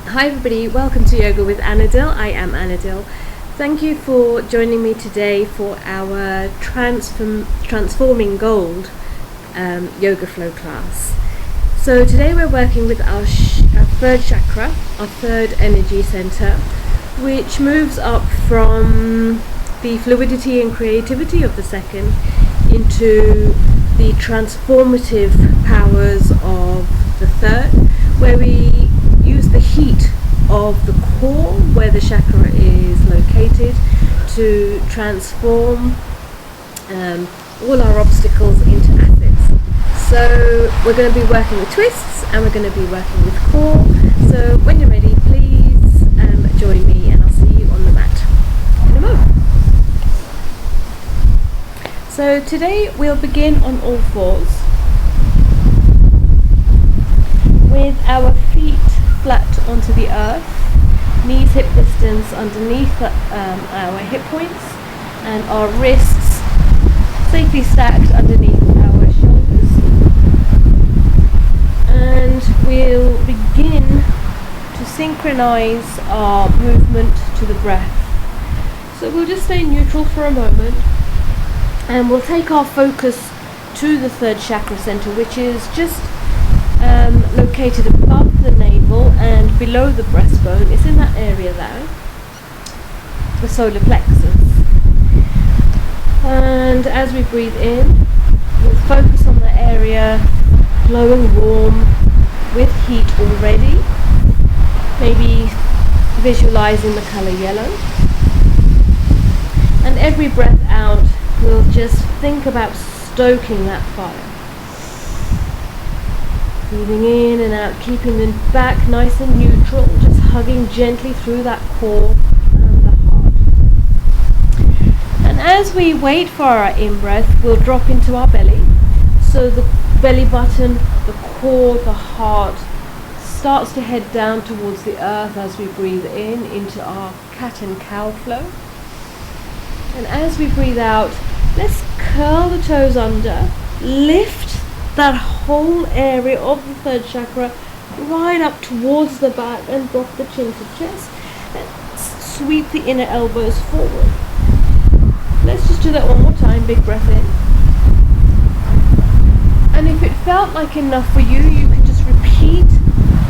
Hi everybody, welcome to Yoga with Anadil. I am Anadil. Thank you for joining me today for our Transforming Gold yoga flow class. So today we're working with our third chakra, our third energy center, which moves up from the fluidity and creativity of the second into the transformative powers of the third, where we use the heat of the core, where the chakra is located, to transform all our obstacles into assets. So we're going to be working with twists and we're going to be working with core. So when you're ready, please join me and I'll see you on the mat in a moment. So today we'll begin on all fours with our feet flat onto the earth, knees hip distance underneath our hip points, and our wrists safely stacked underneath our shoulders. And we'll begin to synchronize our movement to the breath. So we'll just stay neutral for a moment and we'll take our focus to the third chakra center, which is just located above the navel and below the breastbone. It's in that area there, the solar plexus. And as we breathe in, we'll focus on the area glowing warm with heat already, maybe visualizing the color yellow. And every breath out, we'll just think about stoking that fire. Breathing in and out, keeping the back nice and neutral, just hugging gently through that core and the heart. And as we wait for our in-breath, we'll drop into our belly. So the belly button, the core, the heart starts to head down towards the earth as we breathe in into our cat and cow flow. And as we breathe out, let's curl the toes under, lift that whole area of the third chakra right up towards the back and drop the chin to chest and sweep the inner elbows forward. Let's just do that one more time. Big breath in. And if it felt like enough for you, you can just repeat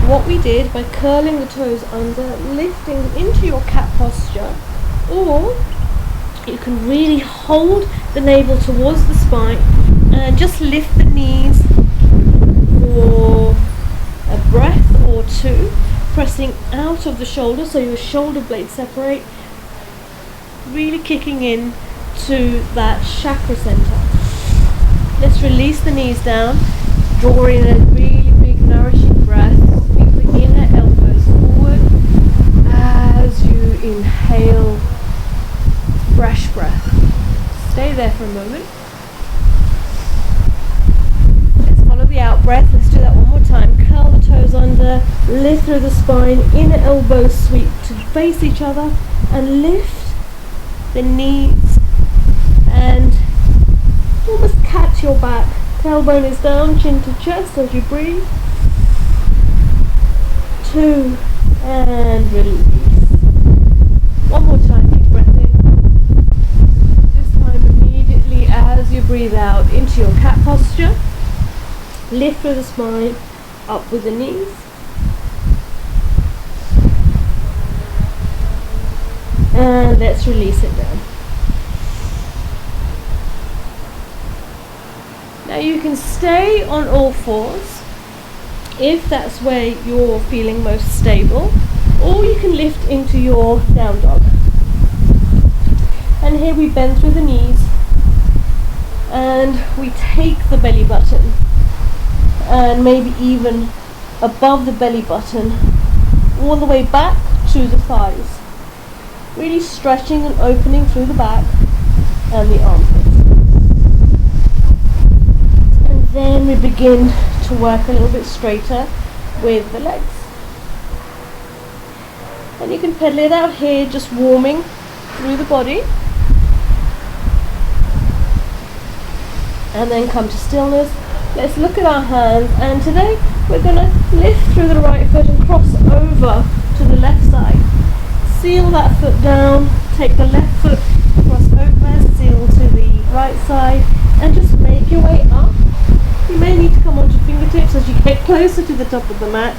what we did by curling the toes under, lifting into your cat posture, or you can really hold the navel towards the spine and just lift the knees for a breath or two, pressing out of the shoulder so your shoulder blades separate, really kicking in to that chakra center. Let's release the knees down, draw in a really big nourishing breath, sweep the inner elbows forward as you inhale fresh breath. Stay there for a moment. The out breath, let's do that one more time. Curl the toes under, lift through the spine, inner elbows sweep to face each other, and lift the knees and almost catch your back. Tailbone is down, chin to chest as you breathe. 2 and release. One more time, deep breath in. This time immediately as you breathe out into your cat posture. Lift through the spine, up with the knees. And let's release it down. Now you can stay on all fours if that's where you're feeling most stable, or you can lift into your down dog. And here we bend through the knees and we take the belly button and maybe even above the belly button, all the way back to the thighs. Really stretching and opening through the back and the armpits. And then we begin to work a little bit straighter with the legs. And you can pedal it out here, just warming through the body. And then come to stillness. Let's look at our hands, and today we're going to lift through the right foot and cross over seal that foot down, take the left foot, cross over, seal to the right side, and just make your way up. You may need to come onto fingertips as you get closer to the top of the mat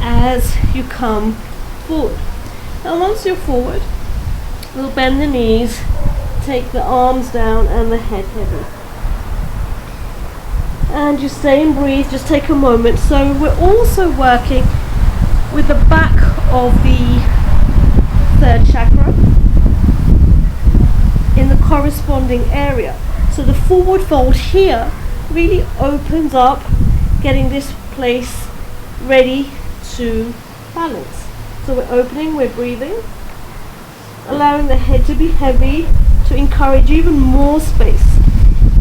as you come forward. Now once you're forward, we'll bend the knees, take the arms down and the head heavy. And you stay and breathe, just take a moment. So we're also working with the back of the third chakra in the corresponding area. So the forward fold here really opens up, getting this place ready to balance. So we're opening, we're breathing, allowing the head to be heavy to encourage even more space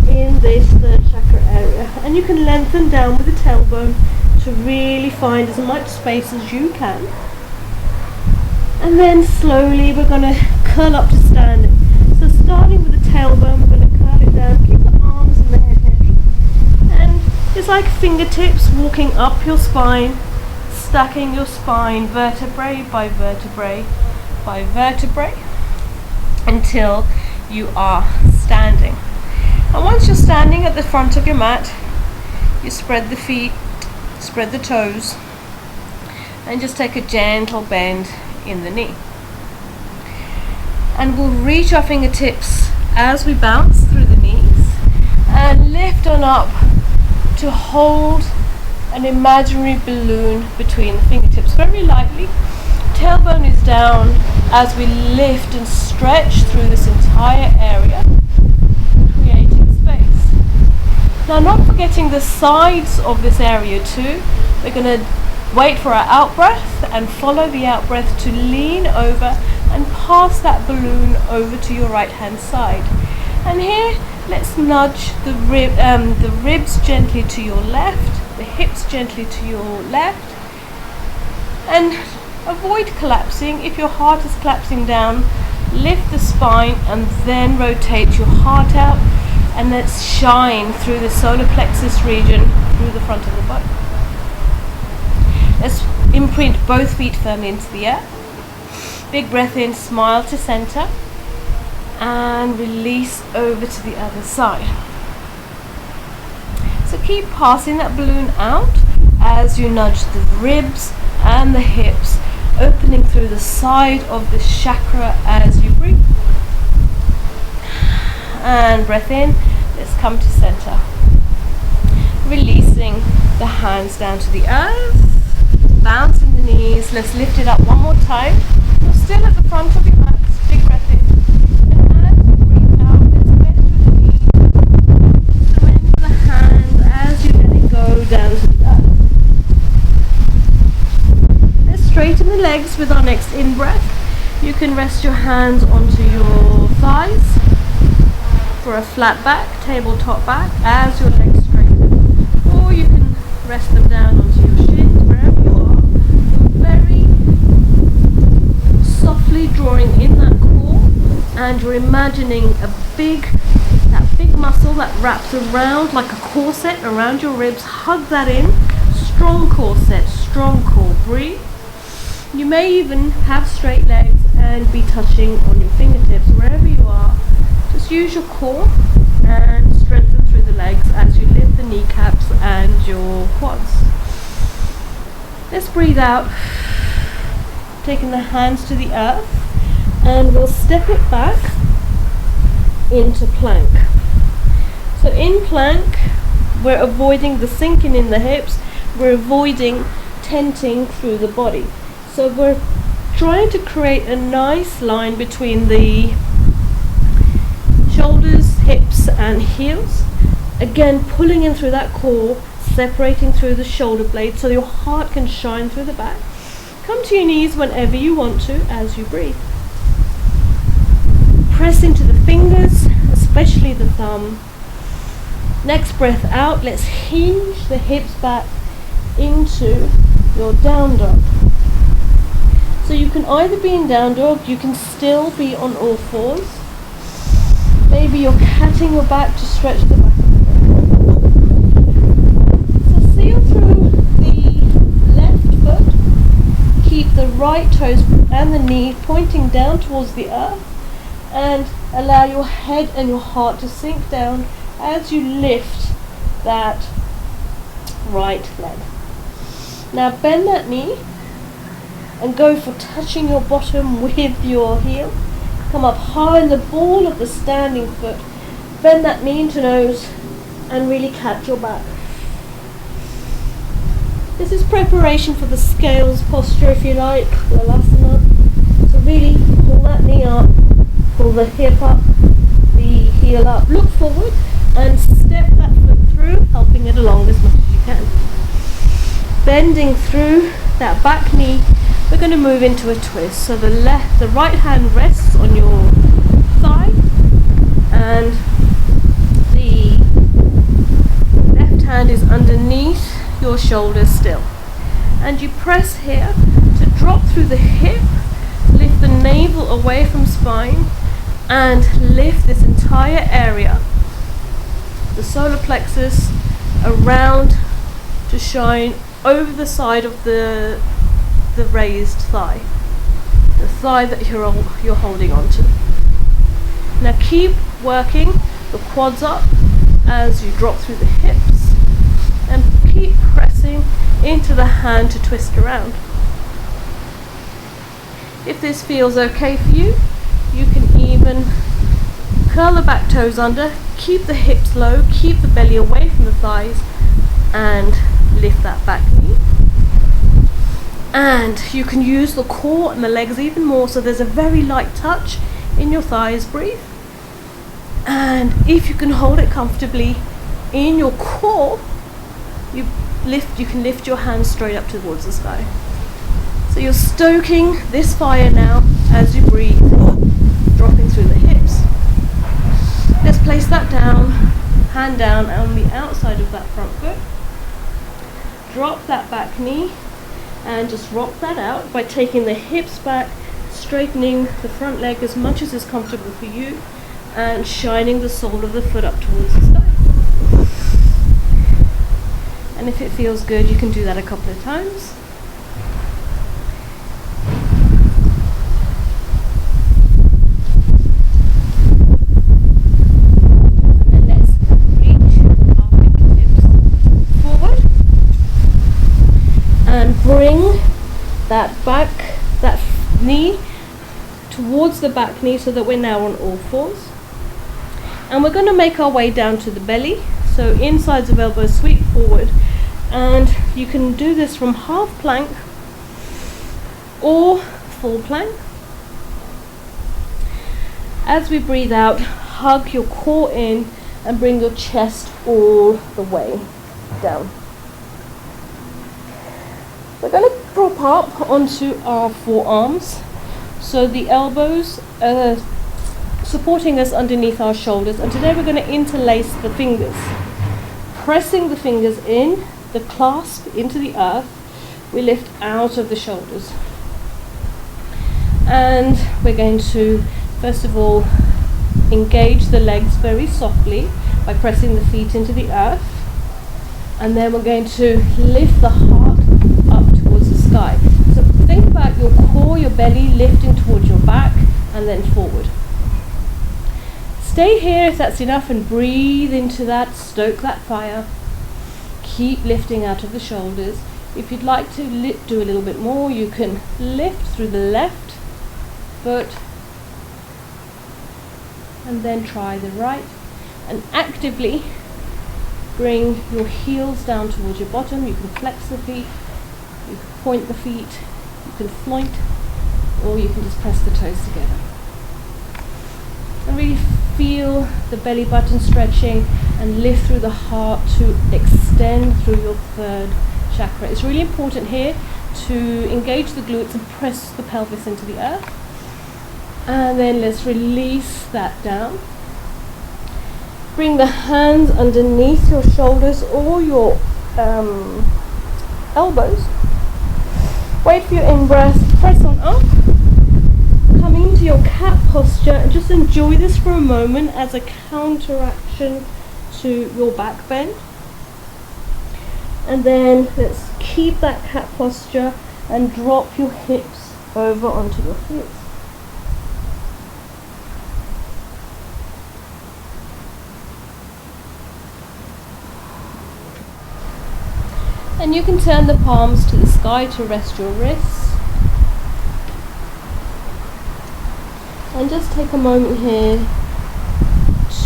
in this third chakra area. And you can lengthen down with the tailbone to really find as much space as you can. And then slowly we're going to curl up to standing. So starting with the tailbone, we're going to curl it down, keep the arms and the head heavy. And it's like fingertips walking up your spine, stacking your spine vertebrae by vertebrae by vertebrae until you are standing. And once you're standing at the front of your mat, you spread the feet, spread the toes, and just take a gentle bend in the knee. And we'll reach our fingertips as we bounce through the knees and lift on up to hold an imaginary balloon between the fingertips very lightly. Tailbone is down as we lift and stretch through this entire area, creating space. Now, not forgetting the sides of this area too. We're going to wait for our out breath and follow the out breath to lean over and pass that balloon over to your right hand side. And here, let's nudge the ribs gently to your left, the hips gently to your left, and avoid collapsing. If your heart is collapsing down, lift the spine and then rotate your heart out, and let's shine through the solar plexus region through the front of the body. Let's imprint both feet firmly into the earth. Big breath in, smile to center, and release over to the other side. So keep passing that balloon out as you nudge the ribs and the hips, opening through the side of the chakra as you breathe. And breath in, let's come to center. Releasing the hands down to the earth, bouncing the knees. Let's lift it up one more time. You're still at the front of your mat. Big breath in. And as you breathe out, let's bend through the knees. Surrender the hands as you let it go down to the earth. Let's straighten the legs with our next in-breath. You can rest your hands onto your thighs for a flat back, tabletop back, as your legs straighten. Or you can rest them down onto your shins, wherever you are. Very softly drawing in that core, and you're imagining that big muscle that wraps around like a corset around your ribs. Hug that in. Strong corset, strong core. Breathe. You may even have straight legs and be touching on your fingertips wherever you are. Just use your core and strengthen through the legs as you lift the kneecaps and your quads. Let's breathe out, taking the hands to the earth, and we'll step it back into plank. So in plank, we're avoiding the sinking in the hips, we're avoiding tenting through the body. So we're trying to create a nice line between the shoulders, hips and heels. Again, pulling in through that core, separating through the shoulder blades so your heart can shine through the back. Come to your knees whenever you want to as you breathe. Press into the fingers, especially the thumb. Next breath out, let's hinge the hips back into your down dog. So you can either be in down dog, you can still be on all fours. Maybe you're catting your back to stretch the back of the leg. So seal through the left foot. Keep the right toes and the knee pointing down towards the earth, and allow your head and your heart to sink down as you lift that right leg. Now bend that knee and go for touching your bottom with your heel. Come up high in the ball of the standing foot. Bend that knee into nose and really catch your back. This is preparation for the scales posture, if you like, Lalasana. So really pull that knee up, pull the hip up, the heel up, look forward and step that foot through, helping it along as much as you can. Bending through that back knee, we're going to move into a twist. So the right hand rests on your thigh and the left hand is underneath your shoulders still, and you press here to drop through the hip, lift the navel away from spine and lift this entire area, the solar plexus, around to shine over the side of the raised thigh, the thigh that you're holding on to. Now keep working the quads up as you drop through the hips, and keep pressing into the hand to twist around. If this feels okay for you, you can even curl the back toes under, keep the hips low, keep the belly away from the thighs, and lift that back knee. And you can use the core and the legs even more, so there's a very light touch in your thighs. Breathe. And if you can hold it comfortably in your core, you can lift your hands straight up towards the sky. So you're stoking this fire now as you breathe, dropping through the hips. Let's place that down, hand down on the outside of that front foot. Drop that back knee and just rock that out by taking the hips back, straightening the front leg as much as is comfortable for you, and shining the sole of the foot up towards the sky. And if it feels good, you can do that a couple of times. And then let's reach our fingertips forward and bring that knee towards the back knee, so that we're now on all fours. And we're going to make our way down to the belly. So insides of elbows sweep forward, and you can do this from half plank or full plank. As we breathe out, hug your core in and bring your chest all the way down. We're going to drop up onto our forearms, so the elbows are supporting us underneath our shoulders, and today we're going to interlace the fingers, pressing the fingers in, the clasp into the earth. We lift out of the shoulders, and we're going to first of all engage the legs very softly by pressing the feet into the earth, and then we're going to lift the heart up towards the sky. So think about your core, your belly lifting towards your back and then forward. Stay here if that's enough and breathe into that, stoke that fire. Keep lifting out of the shoulders. If you'd like to do a little bit more, you can lift through the left foot and then try the right, and actively bring your heels down towards your bottom. You can flex the feet, you can point the feet, you can floint, or you can just press the toes together. And really feel the belly button stretching and lift through the heart to extend through your third chakra. It's really important here to engage the glutes and press the pelvis into the earth. And then let's release that down. Bring the hands underneath your shoulders or your elbows. Wait for your in-breath, press on up. Come into your cat posture and just enjoy this for a moment as a counteraction to your back bend. And then let's keep that cat posture and drop your hips over onto your heels. And you can turn the palms to the sky to rest your wrists. And just take a moment here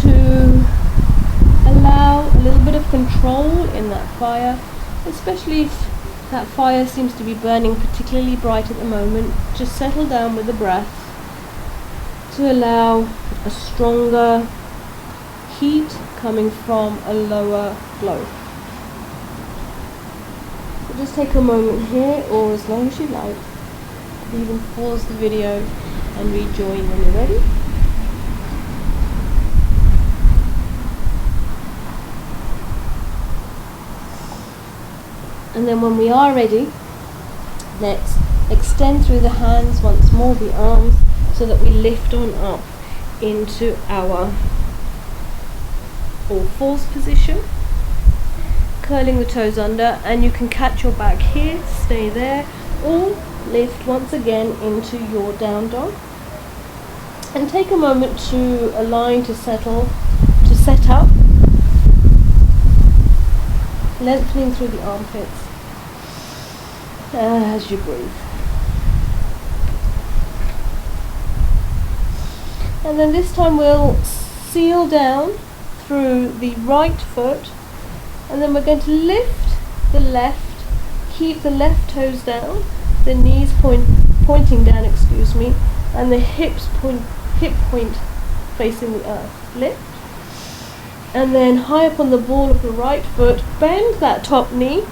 to allow a little bit of control in that fire, especially if that fire seems to be burning particularly bright at the moment. Just settle down with the breath to allow a stronger heat coming from a lower glow. So just take a moment here, or as long as you like. Even pause the video and rejoin when you're ready. And then when we are ready, let's extend through the hands once more, the arms, so that we lift on up into our all fours position, curling the toes under, and you can catch your back here, stay there, or lift once again into your down dog. And take a moment to align, to settle, to set up, lengthening through the armpits as you breathe. And then this time we'll seal down through the right foot, and then we're going to lift the left, keep the left toes down, the knees pointing down, and the hip point facing the earth. Lift, and then high up on the ball of the right foot, bend that top knee,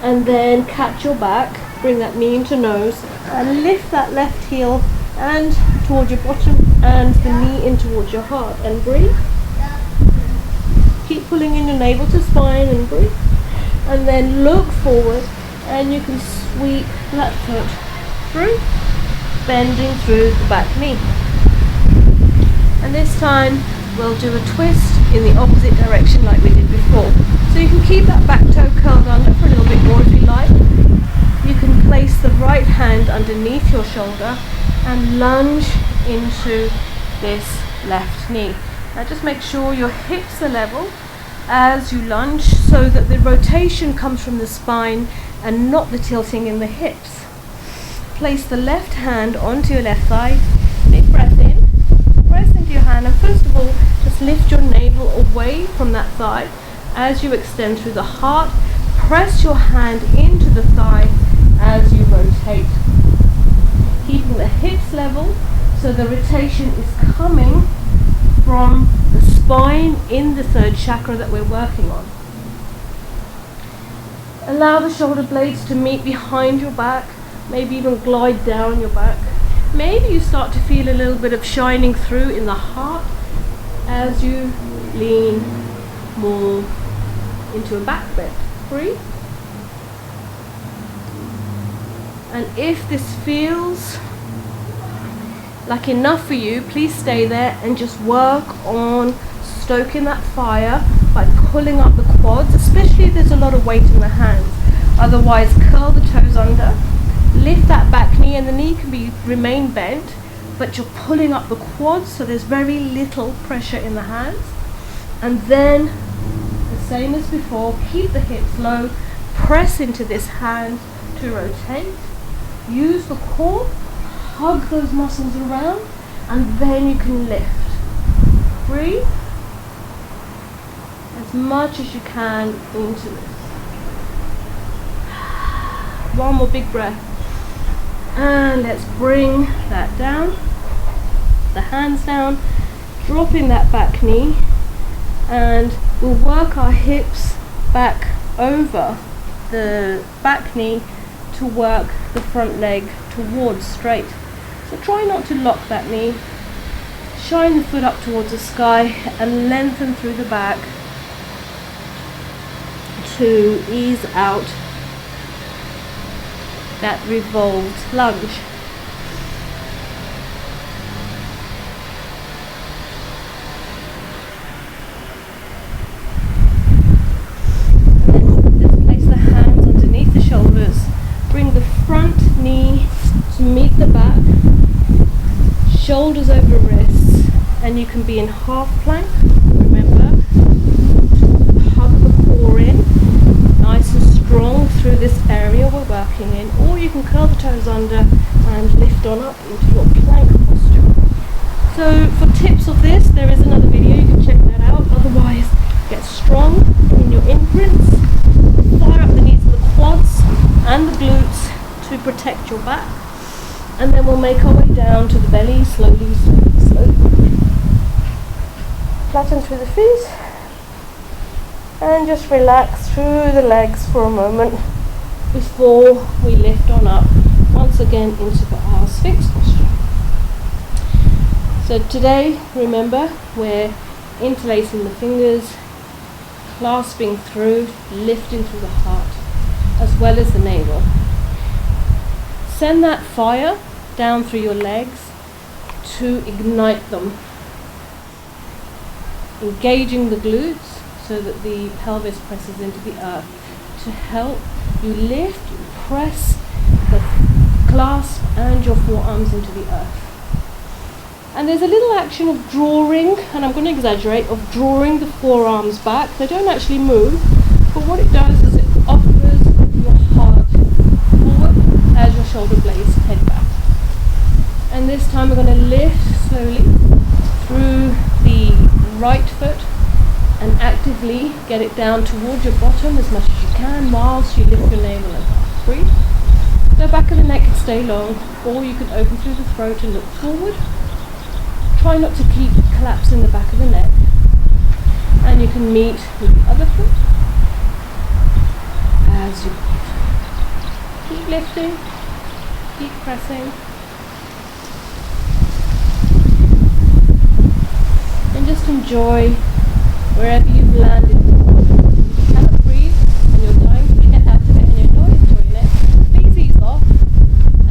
and then catch your back, bring that knee into nose, and lift that left heel and towards your bottom, and the knee in towards your heart, and breathe. Keep pulling in your navel to spine and breathe, and then look forward, and you can sweep that foot through, bending through the back knee. And this time we'll do a twist in the opposite direction like we did before. So you can keep that back toe curled under for a little bit more if you like. You can place the right hand underneath your shoulder and lunge into this left knee. Now just make sure your hips are level as you lunge, so that the rotation comes from the spine and not the tilting in the hips. Place the left hand onto your left thigh. Big breath in, press into your hand, and first of all just lift your navel away from that thigh. As you extend through the heart, press your hand into the thigh as you rotate, keeping the hips level so the rotation is coming from the spine in the third chakra that we're working on. Allow the shoulder blades to meet behind your back, maybe even glide down your back. Maybe you start to feel a little bit of shining through in the heart as you lean more into a back bend. Breathe. And if this feels like enough for you, please stay there and just work on stoking that fire by pulling up the quads, especially if there's a lot of weight in the hands. Otherwise, curl the toes under, lift that back knee, and the knee can remain bent, but you're pulling up the quads, so there's very little pressure in the hands. And then the same as before, keep the hips low, press into this hand to rotate, use the core, hug those muscles around, and then you can lift. Breathe as much as you can into this. One more big breath, and let's bring that down, the hands down, dropping that back knee, and we'll work our hips back over the back knee to work the front leg towards straight. So try not to lock that knee. Shine the foot up towards the sky and lengthen through the back to ease out that revolved lunge. Then just place the hands underneath the shoulders. Bring the meet the back, shoulders over wrists, and you can be in half plank. Remember, hug the core in, nice and strong through this area we're working in, or you can curl the toes under and lift on up into your plank posture. So for tips of this, there is another video, you can check that out. Otherwise, get strong in your imprints, fire up the knees of the quads and the glutes to protect your back, and then we'll make our way down to the belly slowly, slowly, slowly. Flatten through the feet and just relax through the legs for a moment before we lift on up once again into our Sphinx posture. So today, remember, we're interlacing the fingers, clasping through, lifting through the heart as well as the navel. Send that fire down through your legs to ignite them, engaging the glutes so that the pelvis presses into the earth to help you lift, you press the clasp and your forearms into the earth. And there's a little action of drawing, and I'm going to exaggerate, of drawing the forearms back. They don't actually move, but what it does is it offers your heart forward as your shoulder blades head back. And this time we're going to lift slowly through the right foot and actively get it down towards your bottom as much as you can whilst you lift your navel and heart. Breathe. The back of the neck can stay long, or you can open through the throat and look forward. Try not to keep collapsing the back of the neck, and you can meet with the other foot as you keep lifting, keep pressing, and just enjoy wherever you've landed. If you cannot breathe and you're dying to get out of it and you're not enjoying it, please ease off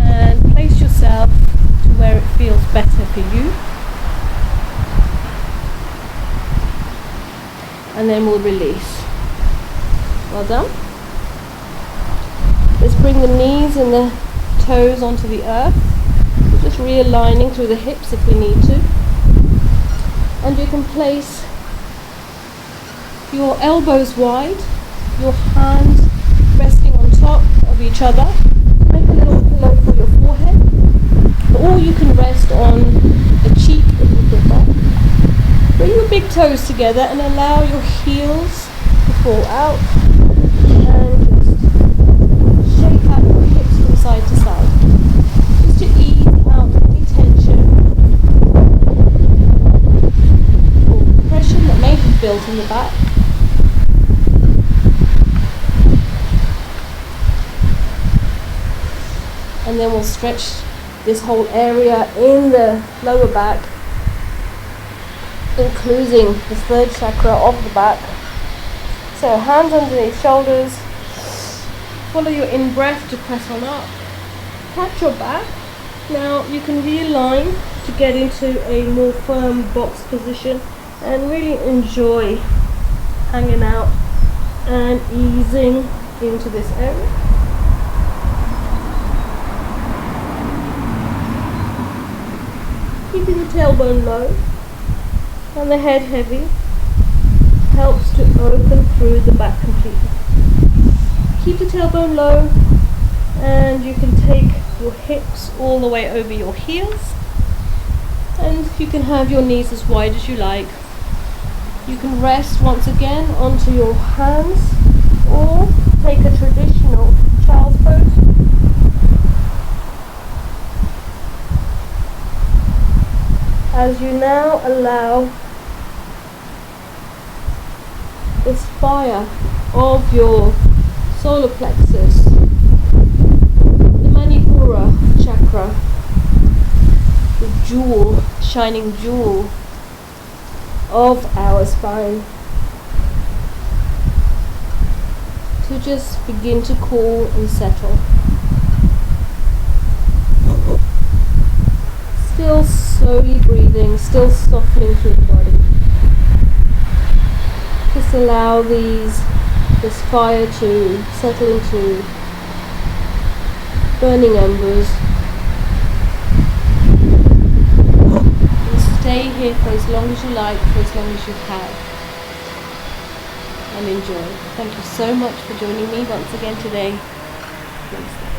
and place yourself to where it feels better for you. And then we'll release. Well done. Let's bring the knees and the toes onto the earth. We're just realigning through the hips if we need to. And you can place your elbows wide, your hands resting on top of each other. Make a little pillow for your forehead. Or you can rest on the cheek if you prefer. Bring your big toes together and allow your heels to fall out, and just shake out your hips from side to side, just to ease out any tension or compression that may have built in the back. And then we'll stretch this whole area in the lower back, including the third chakra of the back. So hands underneath shoulders, follow your in-breath to press on up, catch your back. Now you can realign to get into a more firm box position and really enjoy hanging out and easing into this area. Keeping the tailbone low and the head heavy helps to open through the back completely. Keep the tailbone low, and you can take your hips all the way over your heels, and you can have your knees as wide as you like. You can rest once again onto your hands, or take a traditional child's pose. As you now allow this fire of your solar plexus, the Manipura chakra, the jewel, shining jewel of our spine, to just begin to cool and settle. Still slowly breathing, still softening through the body. Just allow this fire to settle into burning embers stay here for as long as you like, for as long as you have, and enjoy. Thank you so much for joining me once again today. Namaste.